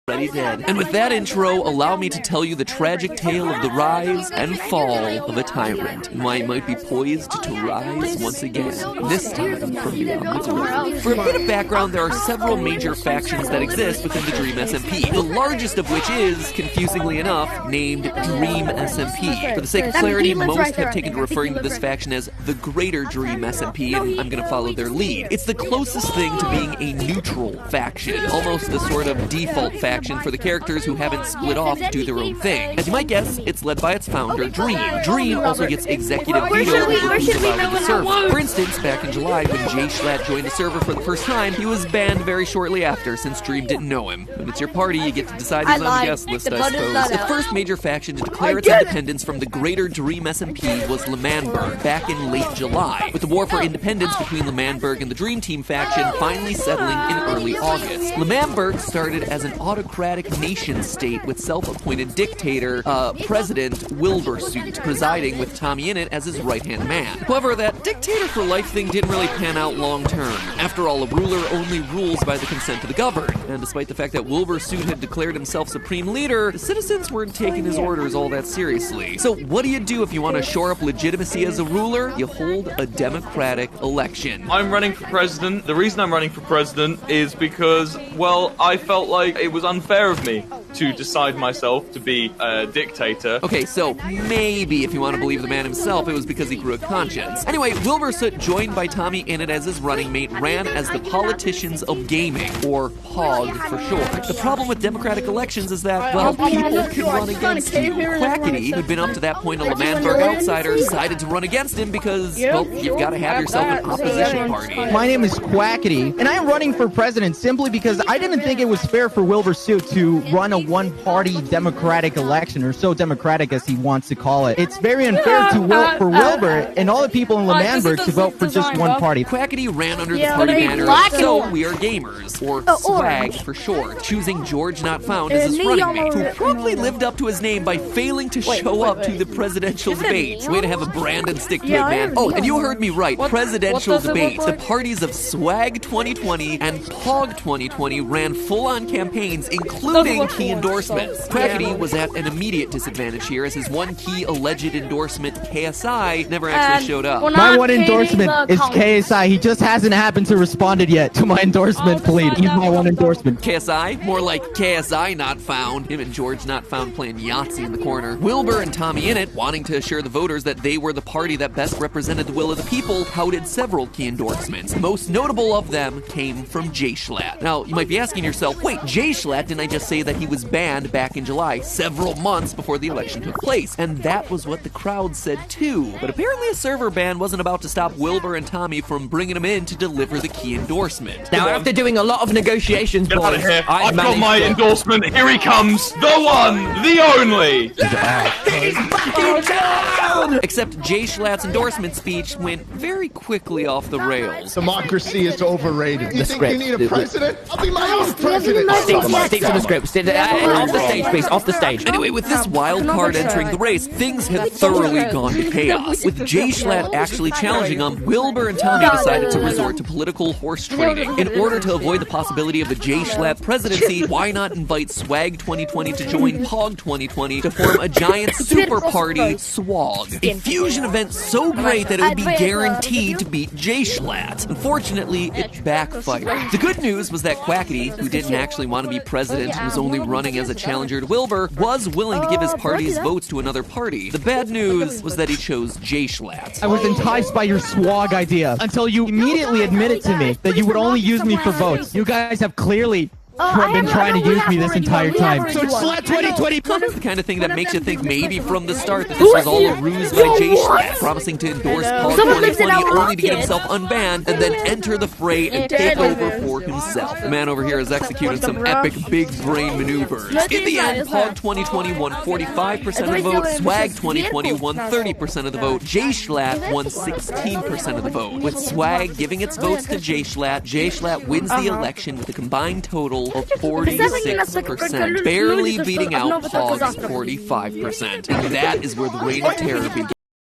already dead. And with that intro, allow me to tell you the tragic tale of the rise and fall of a tyrant, and why he might be poised to rise once again, this time from beyond the grave. For a bit of background, there are several major factions that exist within the Dream SMP, the largest of which is, confusingly enough, named Dream SMP. For the sake of clarity, most have taken to referring to this faction as the Greater Dream SMP, and I'm going to follow their lead. It's the closest thing to being a neutral faction, almost the sort of default faction for the characters who haven't split off to do their own thing. As you might guess, it's led by its founder, Dream. Dream also gets executive veto over who's allowed in the server. For instance, back in July, when Jay Schlatt joined the server for the first time, he was banned very shortly after, since Dream didn't know him. When it's your party, you get to decide who's on the guest list, I suppose. The first major faction to declare its independence from the Greater Dream SMP was L'Manberg, back in late July, with the war for independence between L'Manberg and the Dream Team faction finally settling in early August. L'Manberg started as an autocratic nation-state with self-appointed dictator, President Wilbursuit, presiding with Tommy Innit as his right-hand man. However, that dictator-for-life thing didn't really pan out long-term. After all, a ruler only rules by the consent of the governed, and despite the fact that Wilbursuit had declared himself supreme leader, the citizens weren't taking his orders all that seriously. So what do you do if you want to shore up legitimacy as a ruler? You hold a democratic election. I'm running for president. The reason I'm running for president is because, well, I felt like it was unfair of me to decide myself to be a dictator. Okay, so maybe if you want to believe the man himself, it was because he grew a conscience. Anyway, Wilbursuit, joined by Tommy Innit as his running mate, ran as the Politicians of Gaming, or POG for short. The problem with democratic elections is that, well, people can run against you. Quackity, who'd been up to that point a L'Manberg outsider, decided to run against him because, well, you've got to have yourself an opposition party. My name is Quackity, and I'm running for president simply because I didn't think it was fair for Wilbursuit to run a one-party democratic election, or so democratic as he wants to call it. It's very unfair for Wilbur and all the people in L'Manberg to vote for just one party. Quackity ran under the party banner of So We Are Gamers, or SWAG for short, choosing George Not Found as his running mate, who promptly lived up to his name by failing to show up to the presidential debates. Way to have a brand and stick to it, man. Oh, and you heard me right, presidential debates. The parties of SWAG 2020 and POG 2020 ran full-on campaigns, including key endorsements. Quackity was at an immediate disadvantage here, as his one key alleged endorsement, KSI, never actually showed up. My one endorsement is KSI. He just hasn't happened to respond yet to my endorsement plea. He's my one endorsement. KSI? More like KSI Not Found. Him and George Not Found playing Yahtzee in the corner. Wilbur and Tommy Innit, wanting to assure the voters that they were the party that best represented the will of the people, touted several key endorsements. The most notable of them came from Jay Schlatt. Now, you might be asking yourself, wait, Jay Schlatt, didn't I just say that he was banned back in July, several months before the election took place? And that was what the crowd said too. But apparently a server ban wasn't about to stop Wilbur and Tommy from bringing him in to deliver the key endorsement. Now, after doing a lot of negotiations, Get boys, out of here. I've got managed my to... endorsement. Here he comes. The one, the only. Except Jay Schlatt's endorsement speech went very quickly off the rails. Democracy is overrated. You think you need a president? I'll be my own president. Stick to the script. Off the stage, please. Off the stage. Anyway, with this wild card entering the race, things had thoroughly gone to chaos. With Jay Schlatt actually challenging him, Wilbur and Tommy decided to resort to political horse trading. In order to avoid the possibility of a Jay Schlatt presidency, why not invite SWAG 2020 to join POG 2020 to form a giant super party, SWAG? A fusion event so great that it would be guaranteed to beat Jay Schlatt. Unfortunately, it backfired. The good news was that Quackity, who didn't actually want to be president and was only running as a challenger to Wilbur, was willing to give his party's votes to another party. The bad news was that he chose Jay Schlatt. I was enticed by your SWAG idea until you immediately admitted to me that you would only use me for votes. You guys have clearly been trying to use me this entire time. So it's Schlatt 2020. That's the kind of thing that makes you think maybe from the start that this was all a ruse by Jay Schlatt, promising to endorse POG 2020 only to get himself unbanned and then enter the fray and take over for himself. The man over here has executed some epic big brain maneuvers. In the end, POG 2020 won 45% of the vote, SWAG 2020 won 30% of the vote, Jay Schlatt won 16% of the vote. With SWAG giving its votes to Jay Schlatt wins the election with a combined total of 46%, barely beating out POG's 45%. And that is where the reign of terror begins.